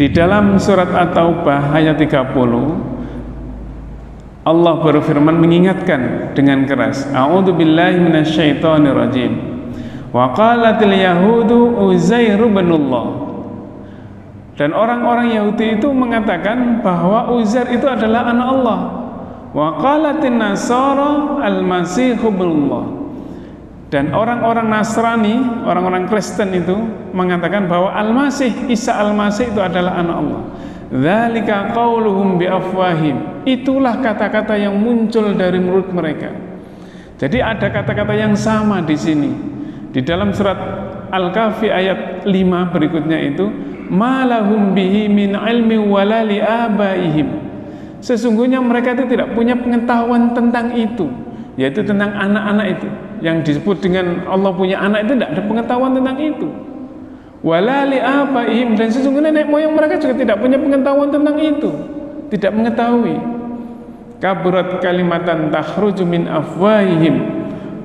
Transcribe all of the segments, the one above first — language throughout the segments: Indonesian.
Di dalam surat At-Taubah ayat 30, Allah berfirman mengingatkan dengan keras, A'udzubillahi minasyaitonirrajim. Wa qalatil yahudu Uzairu ibnullah. Dan orang-orang Yahudi itu mengatakan bahwa Uzair itu adalah anak Allah. Wa qalatin nasara al-masihu ibnullah. Dan orang-orang Nasrani, orang-orang Kristen itu mengatakan bahwa Al-Masih, Isa Al-Masih itu adalah anak Allah. Dzalika qauluhum biafwahim. Itulah kata-kata yang muncul dari mulut mereka. Jadi ada kata-kata yang sama di sini. Di dalam surat Al-Kahfi ayat 5 berikutnya itu, malahum bihi min ilmi wala li abaihim. Sesungguhnya mereka itu tidak punya pengetahuan tentang itu, yaitu tentang anak-anak itu. Yang disebut dengan Allah punya anak itu tidak ada pengetahuan tentang itu. Walali abaihim, dan sesungguhnya nenek moyang mereka juga tidak punya pengetahuan tentang itu, tidak mengetahui. Kaburat kalimatan takhruju min afwahihim,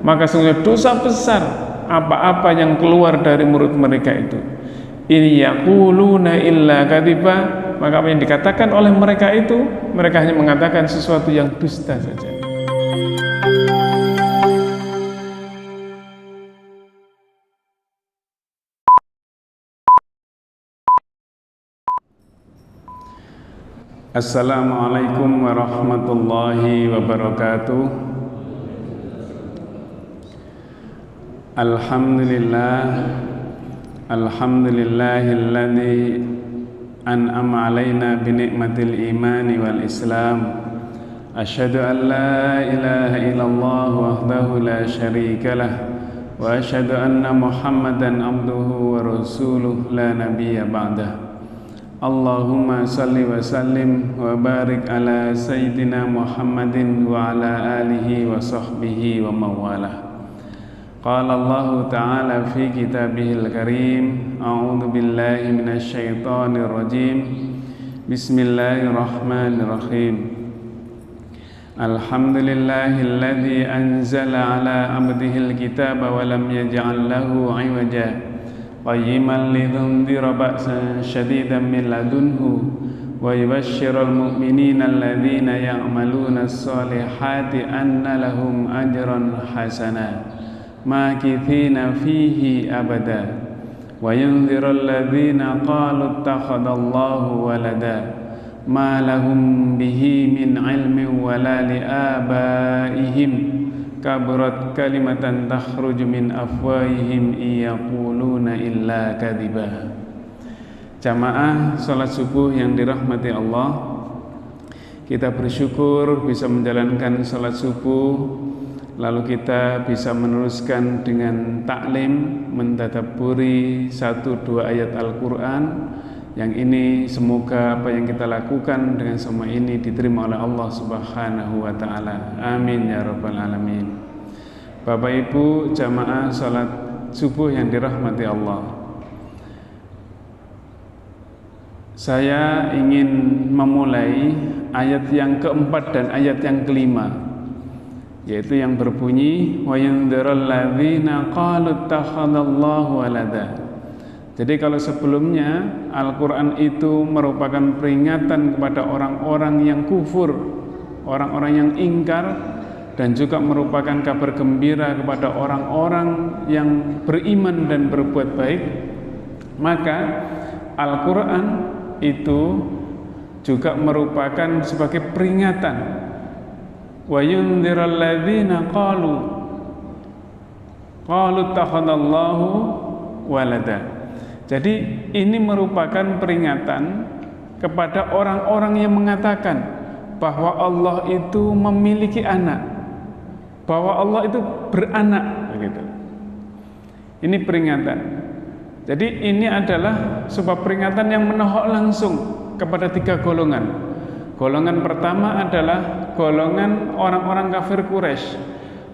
maka sesungguhnya dosa besar apa-apa yang keluar dari mulut mereka itu. In yaquluna illa kadiba, maka apa yang dikatakan oleh mereka itu, mereka hanya mengatakan sesuatu yang dusta saja. Assalamualaikum warahmatullahi wabarakatuh. Alhamdulillahilladzi an'ama alaina bi ni'matil imani wal islam. Asyhadu an la ilaha illallah wahdahu la syarikalah wa asyhadu anna Muhammadan abduhu wa rasuluh la nabiyya ba'dah. Allahumma salli wa sallim wa barik ala sayyidina Muhammadin wa ala alihi wa sahbihi wa mawalah. Qala Allah ta'ala fi kitabihil karim, a'udzu billahi minasyaitonir rajim. Bismillahirrahmanirrahim. Alhamdulillahilladzi anzala ala abdihil kitaba wa lam yaj'al lahu 'iwaja. Qayyiman lidhundira ba'san syadidan min ladunhu wa yubashshiral mu'minina alladhina ya'maluna as-solihati anna lahum ajran hasana makithina fihi abada wa yundhiral ladhina qalu ittakhadallahu walada ma lahum bihi min ilmin wala li abaihim. Kaburat kalimatan takhruju min afwahihim iyaquluna illa kadhiba. Jamaah salat subuh yang dirahmati Allah, kita bersyukur bisa menjalankan salat subuh, lalu kita bisa meneruskan dengan taklim, mentadabburi 1-2 ayat Al-Quran. Yang ini semoga apa yang kita lakukan dengan semua ini diterima oleh Allah Subhanahu wa ta'ala. Amin ya rabbal alamin. Bapak Ibu jamaah salat subuh yang dirahmati Allah, saya ingin memulai ayat yang keempat dan ayat yang kelima, yaitu yang berbunyi wa yundhiral ladzina qalu ittakhadallahu walada. Jadi kalau sebelumnya Al-Quran itu merupakan peringatan kepada orang-orang yang kufur, orang-orang yang ingkar, dan juga merupakan kabar gembira kepada orang-orang yang beriman dan berbuat baik, maka Al-Quran itu juga merupakan sebagai peringatan. Wa yundhiral ladzina qalu ittakhadallahu walada. Jadi ini merupakan peringatan kepada orang-orang yang mengatakan bahwa Allah itu memiliki anak, bahwa Allah itu beranak, begitu. Ini peringatan. Jadi ini adalah sebuah peringatan yang menohok langsung kepada 3 golongan. Golongan pertama adalah golongan orang-orang kafir Quraisy.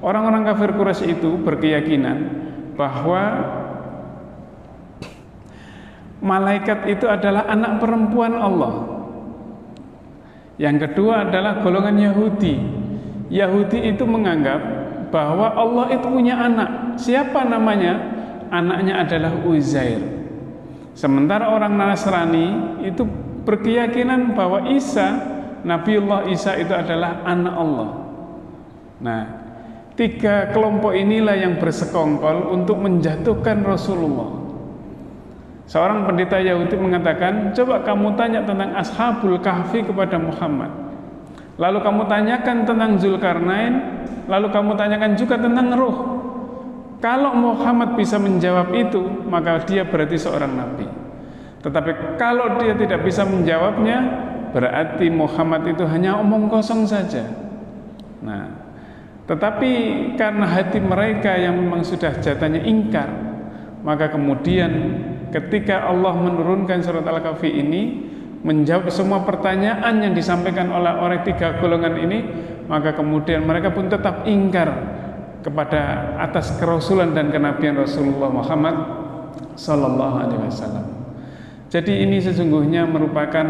Orang-orang kafir Quraisy itu berkeyakinan bahwa malaikat itu adalah anak perempuan Allah. Yang kedua adalah golongan Yahudi. Yahudi itu menganggap bahwa Allah itu punya anak. Siapa namanya? Anaknya adalah Uzair. Sementara orang Nasrani itu berkeyakinan bahwa Nabiullah Isa itu adalah anak Allah. Nah, tiga kelompok inilah yang bersekongkol untuk menjatuhkan Rasulullah. Seorang pendeta Yahudi mengatakan, coba kamu tanya tentang Ashabul Kahfi kepada Muhammad, lalu kamu tanyakan tentang Zulkarnain, lalu kamu tanyakan juga tentang Ruh. Kalau Muhammad bisa menjawab itu, maka dia berarti seorang nabi. Tetapi kalau dia tidak bisa menjawabnya, berarti Muhammad itu hanya omong kosong saja. Nah, tetapi karena hati mereka yang memang sudah jatahnya ingkar, maka kemudian ketika Allah menurunkan surat Al-Kahfi ini menjawab semua pertanyaan yang disampaikan oleh tiga golongan ini, maka kemudian mereka pun tetap ingkar kepada atas kerasulan dan kenabian Rasulullah Muhammad sallallahu alaihi wasallam. Jadi ini sesungguhnya merupakan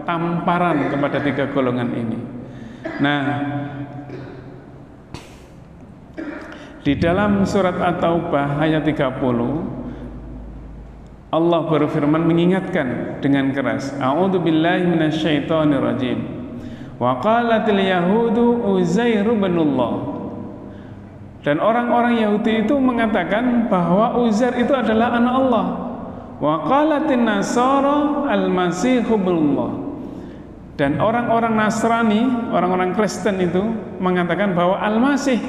tamparan kepada tiga golongan ini. Nah, di dalam surat At-Taubah ayat 30 Allah berfirman mengingatkan dengan keras, A'udzubillahi minasyaitonirrajim. Wa qalatil yahudu Uzair ibnullah. Dan orang-orang Yahudi itu mengatakan bahwa Uzair itu adalah anak Allah. Wa qalatin nasara al-masih ibnullah. Dan orang-orang Nasrani, orang-orang Kristen itu mengatakan bahwa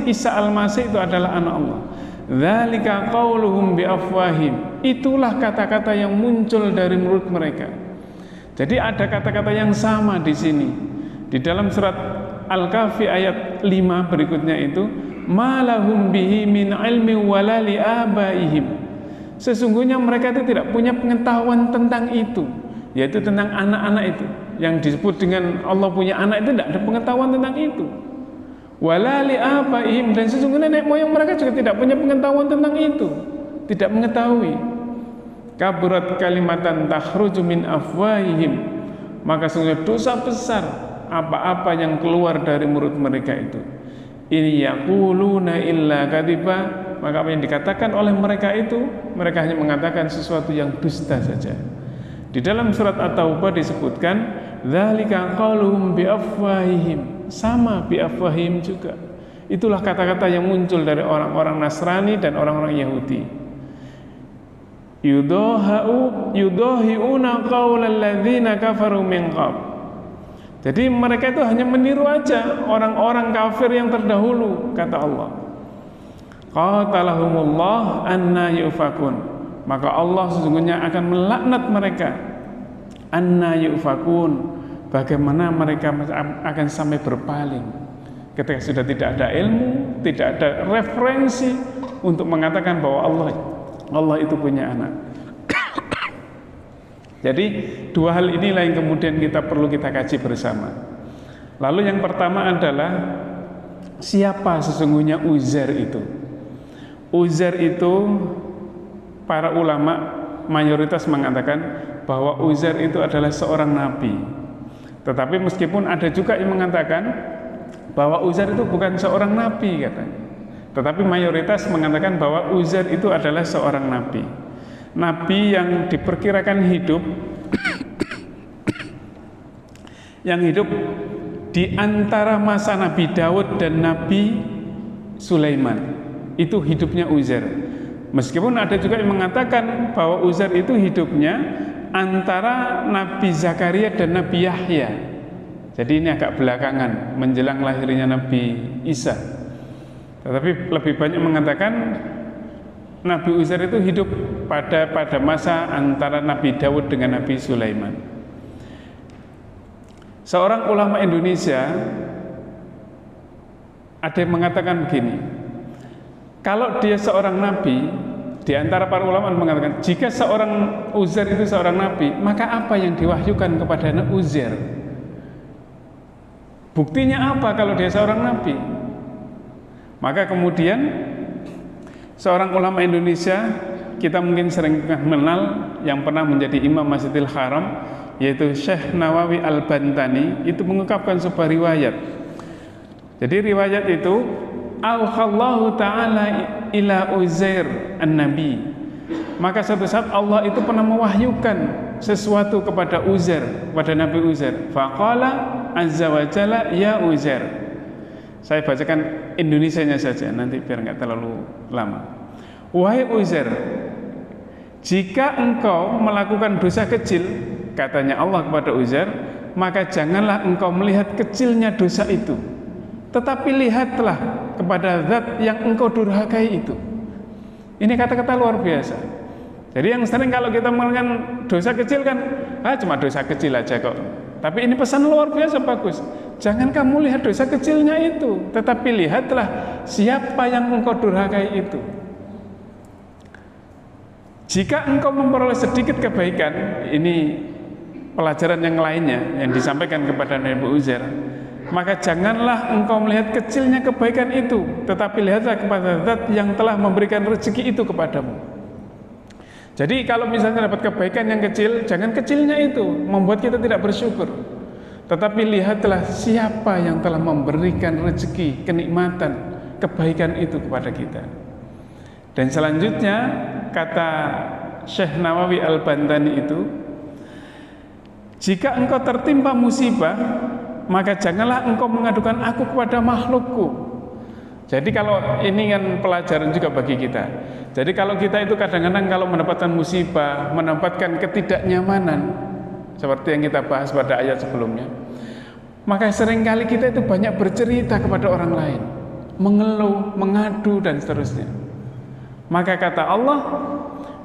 Isa Al-Masih itu adalah anak Allah. Dzalika qauluhum biafwahim. Itulah kata-kata yang muncul dari mulut mereka. Jadi ada kata-kata yang sama di sini. Di dalam surat Al-Kahfi ayat 5 berikutnya itu, malahum bihi min ilmi wala li abaihim. Sesungguhnya mereka itu tidak punya pengetahuan tentang itu, yaitu tentang anak-anak itu. Yang disebut dengan Allah punya anak itu tidak ada pengetahuan tentang itu. Walali abaihim, dan sesungguhnya nenek moyang mereka juga tidak punya pengetahuan tentang itu, tidak mengetahui. Kaburat kalimatan takhruju min afwahihim, maka sesungguhnya dosa besar apa-apa yang keluar dari mulut mereka itu. Ini yaquluna illa kadiba, maka apa yang dikatakan oleh mereka itu, mereka hanya mengatakan sesuatu yang dusta saja. Di dalam surat At-Taubah disebutkan dzalika qauluhum biafwahihim, sama biafwahihim juga. Itulah kata-kata yang muncul dari orang-orang Nasrani dan orang-orang Yahudi. Yudahiuna qaulal ladzina kafaru min qabl. Jadi mereka itu hanya meniru aja orang-orang kafir yang terdahulu, kata Allah. Qatalahumullah anna yufakun. Maka Allah sesungguhnya akan melaknat mereka. Anna yufakun. Bagaimana mereka akan sampai berpaling ketika sudah tidak ada ilmu, tidak ada referensi untuk mengatakan bahwa Allah itu punya anak. Jadi dua hal inilah yang kemudian perlu kita kaji bersama. Lalu yang pertama adalah siapa sesungguhnya Uzair itu? Uzair itu para ulama mayoritas mengatakan bahwa Uzair itu adalah seorang nabi. Tetapi meskipun ada juga yang mengatakan bahwa Uzair itu bukan seorang nabi katanya. Tetapi mayoritas mengatakan bahwa Uzair itu adalah seorang nabi. Nabi yang diperkirakan hidup di antara masa Nabi Daud dan Nabi Sulaiman. Itu hidupnya Uzair. Meskipun ada juga yang mengatakan bahwa Uzair itu hidupnya antara Nabi Zakaria dan Nabi Yahya. Jadi ini agak belakangan menjelang lahirnya Nabi Isa. Tetapi lebih banyak mengatakan Nabi Uzair itu hidup pada masa antara Nabi Daud dengan Nabi Sulaiman. Seorang ulama Indonesia ada yang mengatakan begini, kalau dia seorang nabi, di antara para ulama mengatakan jika seorang Uzair itu seorang nabi, maka apa yang diwahyukan kepada Uzair? Buktinya apa kalau dia seorang nabi? Maka kemudian seorang ulama Indonesia, kita mungkin sering mengenal, yang pernah menjadi imam Masjidil Haram, yaitu Syekh Nawawi Al-Bantani, itu mengungkapkan sebuah riwayat. Jadi riwayat itu, Auhallahu ta'ala ila Uzair an-Nabi. Maka suatu saat Allah itu pernah mewahyukan sesuatu kepada Uzair, kepada Nabi Uzair. Faqala azza wa jalla ya Uzair. Saya bacakan Indonesianya saja nanti biar nggak terlalu lama. Wahai Uzair, jika engkau melakukan dosa kecil, katanya Allah kepada Uzair, maka janganlah engkau melihat kecilnya dosa itu, tetapi lihatlah kepada zat yang engkau durhakai itu. Ini kata-kata luar biasa. Jadi yang sering kalau kita melakukan dosa kecil kan, cuma dosa kecil aja kok. Tapi ini pesan luar biasa bagus. Jangan kamu lihat dosa kecilnya itu, tetapi lihatlah siapa yang engkau durhakai itu. Jika engkau memperoleh sedikit kebaikan, ini pelajaran yang lainnya yang disampaikan kepada Nabi Uzair, maka janganlah engkau melihat kecilnya kebaikan itu, tetapi lihatlah kepada zat yang telah memberikan rezeki itu kepadamu. Jadi kalau misalnya dapat kebaikan yang kecil, jangan kecilnya itu membuat kita tidak bersyukur, tetapi lihatlah siapa yang telah memberikan rezeki, kenikmatan, kebaikan itu kepada kita. Dan selanjutnya kata Syekh Nawawi Al-Bantani itu, jika engkau tertimpa musibah, maka janganlah engkau mengadukan aku kepada makhlukku. Jadi kalau ini kan pelajaran juga bagi kita. Jadi kalau kita itu kadang-kadang kalau mendapatkan musibah, mendapatkan ketidaknyamanan, seperti yang kita bahas pada ayat sebelumnya, maka seringkali kita itu banyak bercerita kepada orang lain, mengeluh, mengadu dan seterusnya. Maka kata Allah,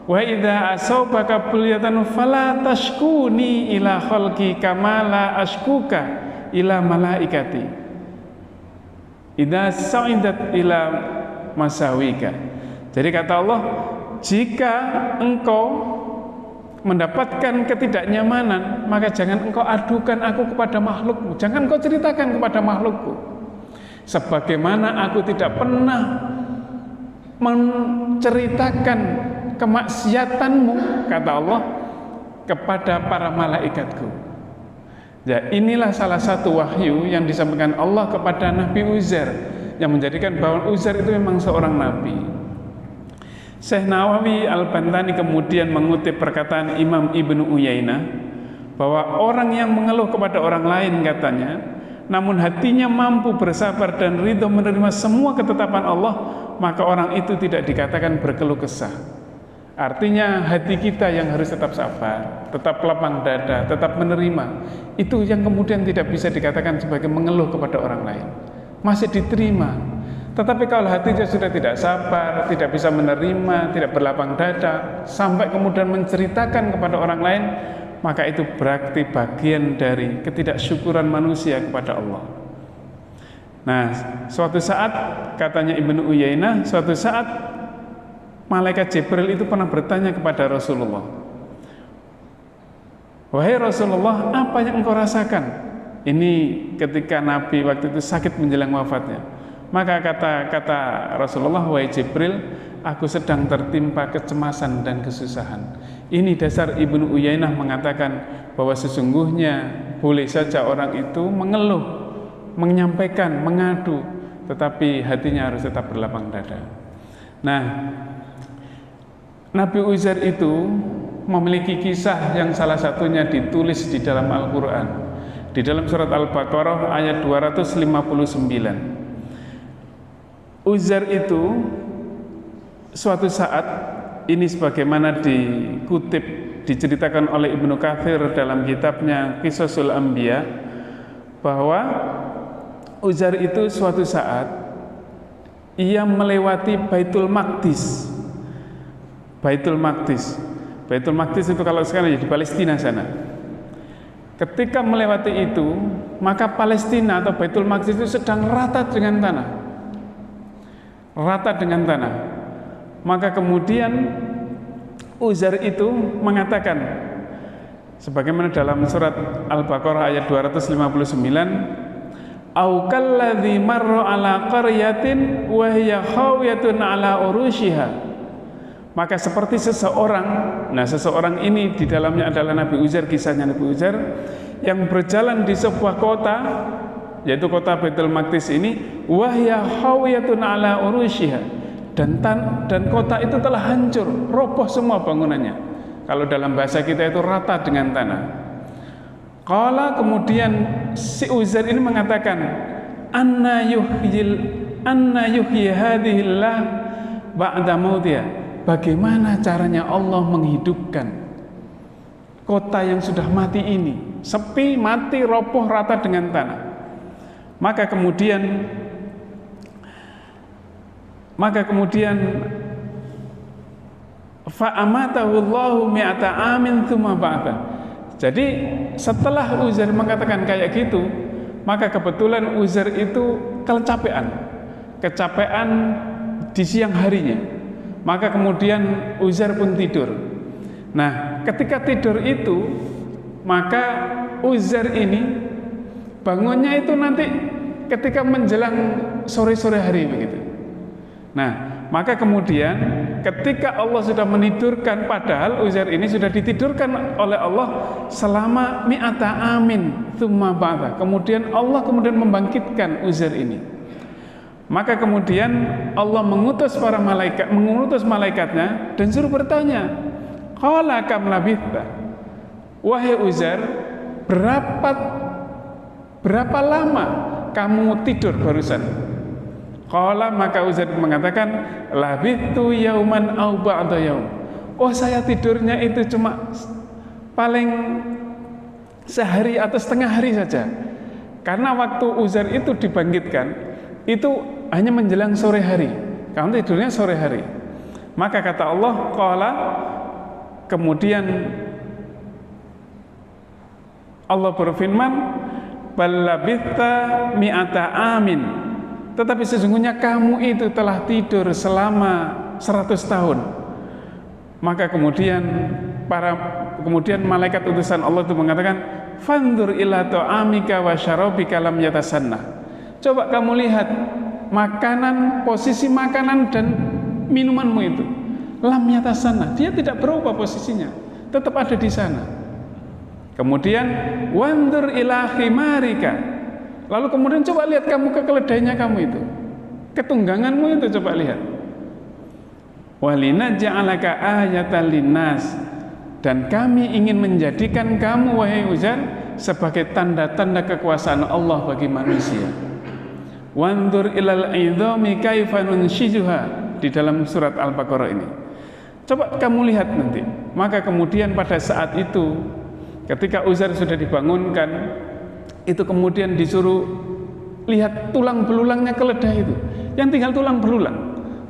wa idza asabaka bulyatan fala tashkuni ila khalqi kama la ashkuka ila malaikati idza sa'idat ila masawika. Jadi kata Allah, jika engkau mendapatkan ketidaknyamanan, maka jangan engkau adukan aku kepada makhlukmu, jangan engkau ceritakan kepada makhlukku, sebagaimana aku tidak pernah menceritakan kemaksiatanmu, kata Allah, kepada para malaikatku. Ya, inilah salah satu wahyu yang disampaikan Allah kepada Nabi Uzair, yang menjadikan bahwa Uzair itu memang seorang nabi. Syekh Nawawi Al-Bantani kemudian mengutip perkataan Imam Ibnu Uyainah bahwa orang yang mengeluh kepada orang lain, katanya, namun hatinya mampu bersabar dan ridho menerima semua ketetapan Allah, maka orang itu tidak dikatakan berkeluh kesah. Artinya hati kita yang harus tetap sabar, tetap lapang dada, tetap menerima. Itu yang kemudian tidak bisa dikatakan sebagai mengeluh kepada orang lain, masih diterima. Tetapi kalau hatinya sudah tidak sabar, tidak bisa menerima, tidak berlapang dada, sampai kemudian menceritakan kepada orang lain, maka itu berarti bagian dari ketidaksyukuran manusia kepada Allah. Nah, suatu saat, katanya Ibnu Uyainah, suatu saat malaikat Jibril itu pernah bertanya kepada Rasulullah, wahai Rasulullah, apa yang engkau rasakan? Ini ketika Nabi waktu itu sakit menjelang wafatnya. Maka kata Rasulullah, wahai Jibril, aku sedang tertimpa kecemasan dan kesusahan. Ini dasar Ibnu Uyainah mengatakan bahwa sesungguhnya boleh saja orang itu mengeluh, menyampaikan, mengadu, tetapi hatinya harus tetap berlapang dada. Nah, Nabi Uzair itu memiliki kisah yang salah satunya ditulis di dalam Al-Quran, di dalam surat Al-Baqarah ayat 259. Uzair itu suatu saat, ini sebagaimana dikutip, diceritakan oleh Ibnu Katsir dalam kitabnya Qisasul Anbiya, bahwa Uzair itu suatu saat ia melewati Baitul Maqdis. Baitul Maqdis itu kalau sekarang di Palestina sana. Ketika melewati itu, maka Palestina atau Baitul Maqdis itu sedang rata dengan tanah. Maka kemudian Uzair itu mengatakan, sebagaimana dalam surat Al-Baqarah ayat 259, au kalladzi marra ala qaryatin wa hiya khawiyatun ala urushiha. Maka seperti seseorang, nah seseorang ini di dalamnya adalah Nabi Uzair, kisahnya Nabi Uzair yang berjalan di sebuah kota, yaitu kota Baitul Maqdis ini, wa hiya khawiyatun ala urushiha, dan kota itu telah hancur, roboh semua bangunannya. Kalau dalam bahasa kita itu rata dengan tanah. Qala, kemudian si Uzair ini mengatakan, anna yuhyi hadhillah ba'da mautiha. Bagaimana caranya Allah menghidupkan kota yang sudah mati ini, sepi, mati, roboh, rata dengan tanah. Maka kemudian fa'amatahu Allahu mi'ata amin tsumma ba'atha. Jadi setelah Uzair mengatakan kayak gitu, maka kebetulan Uzair itu kecapean di siang harinya. Maka kemudian Uzair pun tidur. Nah, ketika tidur itu, maka Uzair ini bangunnya itu nanti ketika menjelang sore-sore hari begitu. Nah, maka kemudian ketika Allah sudah menidurkan, padahal Uzair ini sudah ditidurkan oleh Allah selama mi'ata amin tsumma ba'atha. Kemudian Allah membangkitkan Uzair ini. Maka kemudian Allah mengutus malaikatnya dan suruh bertanya, qala kam labitha, wahai Uzair, berapa lama kamu tidur barusan? Qala, maka Uzair mengatakan, labithu yauman aw ba'da yaum. Oh, saya tidurnya itu cuma paling sehari atau setengah hari saja. Karena waktu Uzair itu dibangkitkan itu hanya menjelang sore hari. Kamu tidurnya sore hari. Maka kata Allah, qala, kemudian Allah berfirman, bal labitha mi'ata amin. Tetapi sesungguhnya kamu itu telah tidur selama 100 tahun. Maka kemudian malaikat utusan Allah itu mengatakan, fandur ila ta'amika wa syarabika lam yatasannah. Coba kamu lihat posisi makanan dan minumanmu itu, lam yatasannah, dia tidak berubah posisinya, tetap ada di sana. Kemudian wandur ila khimarika. Lalu kemudian coba lihat kamu ke keledainya kamu itu, ketungganganmu itu, coba lihat. Walina ja'alaka ayatan linnas, dan kami ingin menjadikan kamu, wahai Uzair, sebagai tanda-tanda kekuasaan Allah bagi manusia. Wandur ilal idhami kaifa nunshizuha, di dalam surat Al-Baqarah ini. Coba kamu lihat nanti. Maka kemudian pada saat itu, ketika Uzair sudah dibangunkan, itu kemudian disuruh lihat tulang belulangnya keledai itu, yang tinggal tulang belulang,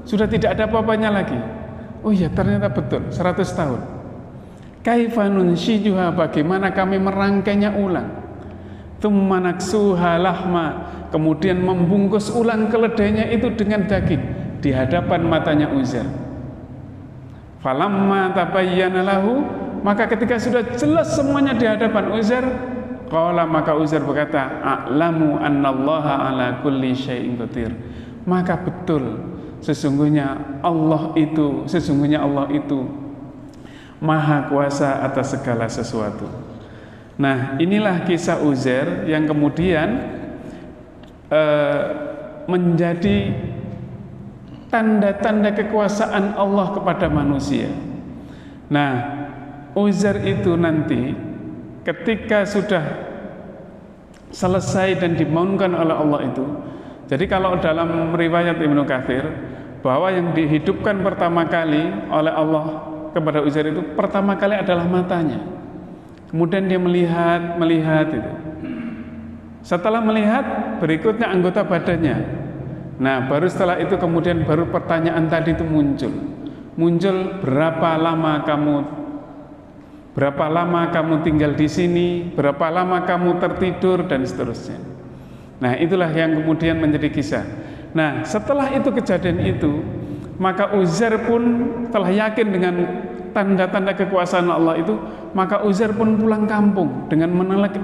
sudah tidak ada apa-apanya lagi. Oh iya, ternyata betul 100 tahun. Kaifa nunshijuha, bagaimana kami merangkainya ulang. Tsumma naksuha lahma, kemudian membungkus ulang keledainya itu dengan daging di hadapan matanya Uzair. Falamma tabayyana lahu, maka ketika sudah jelas semuanya di hadapan Uzair, qala, maka Uzair berkata, a'lamu annallaha ala kulli syai'in qadir. Maka betul, sesungguhnya Allah itu maha kuasa atas segala sesuatu. Nah, inilah kisah Uzair yang kemudian menjadi tanda-tanda kekuasaan Allah kepada manusia. Nah, Uzair itu nanti ketika sudah selesai dan dibangunkan oleh Allah itu, jadi kalau dalam riwayat Ibnu Katsir, bahwa yang dihidupkan pertama kali oleh Allah kepada Uzair itu pertama kali adalah matanya. Kemudian dia melihat itu. Setelah melihat, berikutnya anggota badannya. Nah, baru setelah itu kemudian baru pertanyaan tadi itu muncul, berapa lama kamu tinggal di sini, berapa lama kamu tertidur, dan seterusnya. Nah, itulah yang kemudian menjadi kisah. Nah, setelah itu kejadian itu, maka Uzair pun telah yakin dengan tanda-tanda kekuasaan Allah itu, maka Uzair pun pulang kampung dengan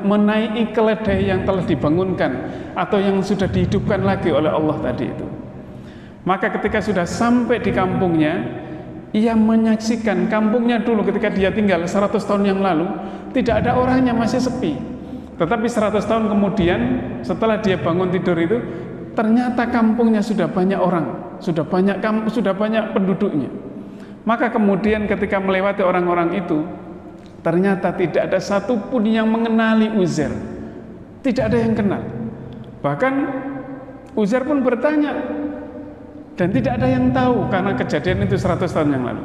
menaiki keledai yang telah dibangunkan atau yang sudah dihidupkan lagi oleh Allah tadi itu. Maka ketika sudah sampai di kampungnya, ia menyaksikan kampungnya dulu ketika dia tinggal 100 tahun yang lalu tidak ada orangnya, masih sepi. Tetapi 100 tahun kemudian setelah dia bangun tidur itu, ternyata kampungnya sudah banyak orang. sudah banyak penduduknya. Maka kemudian ketika melewati orang-orang itu, ternyata tidak ada satupun yang mengenali Uzair. Tidak ada yang kenal. Bahkan Uzair pun bertanya, dan tidak ada yang tahu karena kejadian itu 100 tahun yang lalu.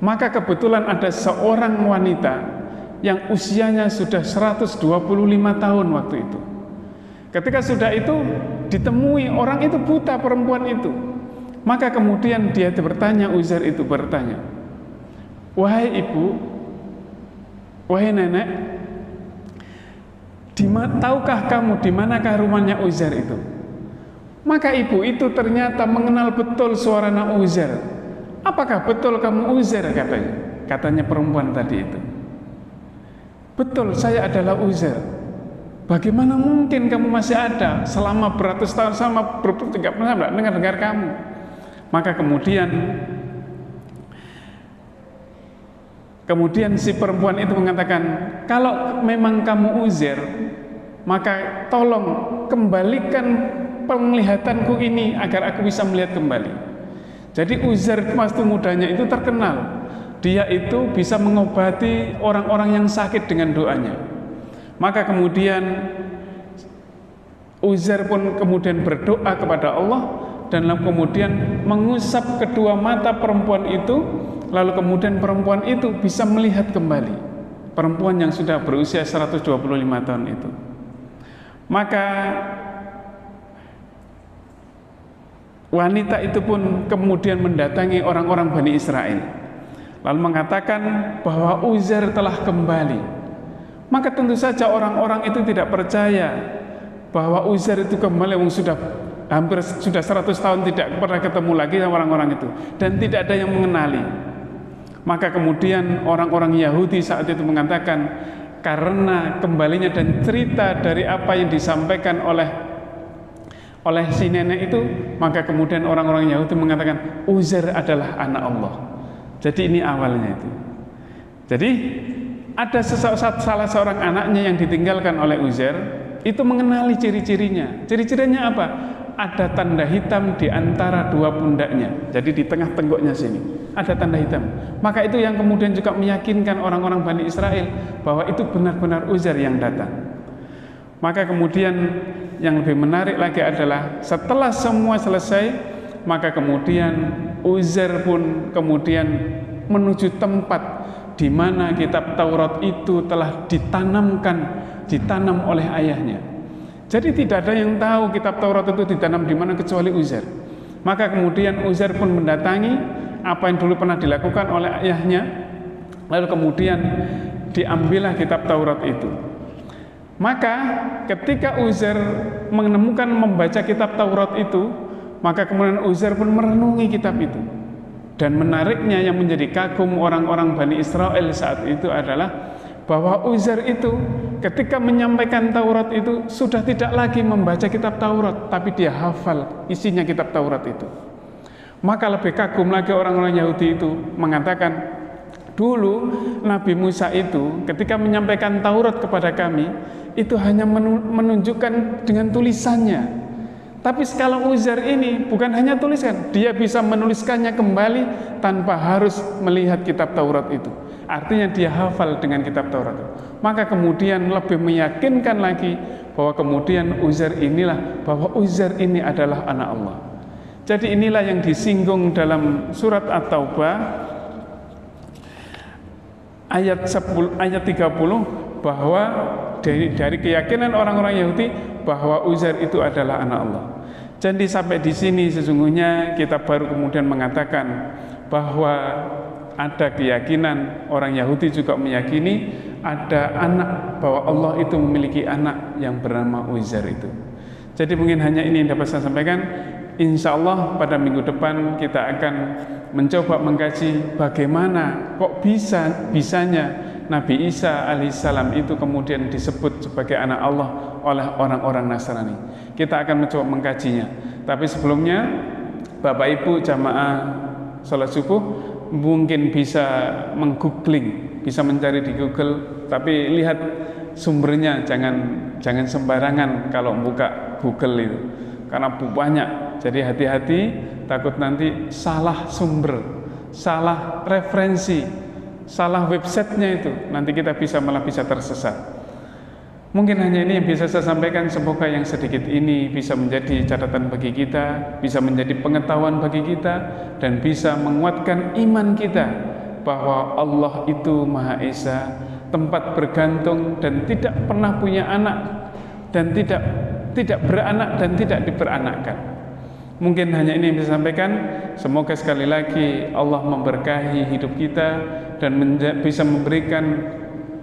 Maka kebetulan ada seorang wanita yang usianya sudah 125 tahun waktu itu. Ketika sudah itu ditemui, orang itu buta, perempuan itu. Maka kemudian dia bertanya, Uzair itu bertanya, wahai ibu, wahai nenek, tahukah kamu di manakah rumahnya Uzair itu? Maka ibu itu ternyata mengenal betul suara Uzair. Apakah betul kamu Uzair, katanya perempuan tadi itu. Betul, saya adalah Uzair. Bagaimana mungkin kamu masih ada selama beratus tahun, sama tidak pernah dengar kamu. Maka kemudian si perempuan itu mengatakan, kalau memang kamu Uzair, maka tolong kembalikan penglihatanku ini agar aku bisa melihat kembali. Jadi Uzair waktu mudanya itu terkenal, dia itu bisa mengobati orang-orang yang sakit dengan doanya. Maka kemudian Uzair pun kemudian berdoa kepada Allah, dan lalu kemudian mengusap kedua mata perempuan itu, lalu kemudian perempuan itu bisa melihat kembali, perempuan yang sudah berusia 125 tahun itu. Maka wanita itu pun kemudian mendatangi orang-orang Bani Israel, lalu mengatakan bahwa Uzair telah kembali. Maka tentu saja orang-orang itu tidak percaya bahwa Uzair itu kembali, yang sudah 100 tahun tidak pernah ketemu lagi sama orang-orang itu, dan tidak ada yang mengenali. Maka kemudian orang-orang Yahudi saat itu mengatakan, karena kembalinya dan cerita dari apa yang disampaikan oleh si nenek itu, maka kemudian orang-orang Yahudi mengatakan Uzair adalah anak Allah. Jadi ini awalnya itu. Jadi ada salah seorang anaknya yang ditinggalkan oleh Uzair, itu mengenali ciri-cirinya. Ciri-cirinya apa? Ada tanda hitam di antara dua pundaknya. Jadi di tengah tenggoknya sini ada tanda hitam. Maka itu yang kemudian juga meyakinkan orang-orang Bani Israel bahwa itu benar-benar Uzair yang datang. Maka kemudian yang lebih menarik lagi adalah setelah semua selesai, maka kemudian Uzair pun kemudian menuju tempat di mana kitab Taurat itu telah ditanam oleh ayahnya. Jadi tidak ada yang tahu kitab Taurat itu ditanam di mana kecuali Uzair. Maka kemudian Uzair pun mendatangi apa yang dulu pernah dilakukan oleh ayahnya, lalu kemudian diambillah kitab Taurat itu. Maka ketika Uzair menemukan membaca kitab Taurat itu, maka kemudian Uzair pun merenungi kitab itu. Dan menariknya yang menjadi kagum orang-orang Bani Israel saat itu adalah bahwa Uzair itu ketika menyampaikan Taurat itu sudah tidak lagi membaca kitab Taurat, tapi dia hafal isinya kitab Taurat itu. Maka lebih kagum lagi orang-orang Yahudi itu mengatakan, dulu Nabi Musa itu ketika menyampaikan Taurat kepada kami itu hanya menunjukkan dengan tulisannya. Tapi kalau Uzair ini bukan hanya tulisan, dia bisa menuliskannya kembali tanpa harus melihat kitab Taurat itu. Artinya dia hafal dengan kitab Taurat itu. Maka kemudian lebih meyakinkan lagi bahwa kemudian Uzair bahwa Uzair ini adalah anak Allah. Jadi inilah yang disinggung dalam surat At-Taubah ayat 30, bahwa dari keyakinan orang-orang Yahudi bahwa Uzair itu adalah anak Allah. Jadi sampai di sini sesungguhnya kita baru kemudian mengatakan bahwa ada keyakinan, orang Yahudi juga meyakini ada anak, bahwa Allah itu memiliki anak yang bernama Uzair itu. Jadi mungkin hanya ini yang dapat saya sampaikan. Insya Allah pada minggu depan kita akan mencoba mengkaji bagaimana kok bisanya Nabi Isa alaihissalam itu kemudian disebut sebagai anak Allah oleh orang-orang Nasrani. Kita akan mencoba mengkajinya. Tapi sebelumnya Bapak Ibu jamaah sholat subuh mungkin bisa menggoogling, bisa mencari di Google, tapi lihat sumbernya, jangan sembarangan kalau buka Google itu, karena banyak Jadi hati-hati, takut nanti salah sumber, salah referensi, salah websitenya itu, nanti kita malah bisa tersesat. Mungkin hanya ini yang bisa saya sampaikan. Semoga yang sedikit ini bisa menjadi catatan bagi kita, bisa menjadi pengetahuan bagi kita, dan bisa menguatkan iman kita bahwa Allah itu Maha Esa, tempat bergantung dan tidak pernah punya anak, dan tidak beranak dan tidak diperanakkan. Mungkin hanya ini yang bisa saya sampaikan. Semoga sekali lagi Allah memberkahi hidup kita dan bisa memberikan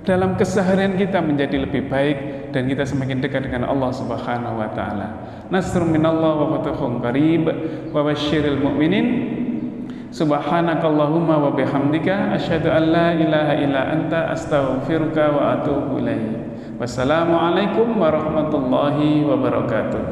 dalam keseharian kita menjadi lebih baik, dan kita semakin dekat dengan Allah Subhanahu wa taala. Nasrun minallah wa fathun qarib wa basyiril mu'minin. Subhanakallahumma wa bihamdika asyhadu an la ilaha illa anta astaghfiruka wa atubu ilaik. Wassalamualaikum warahmatullahi wabarakatuh.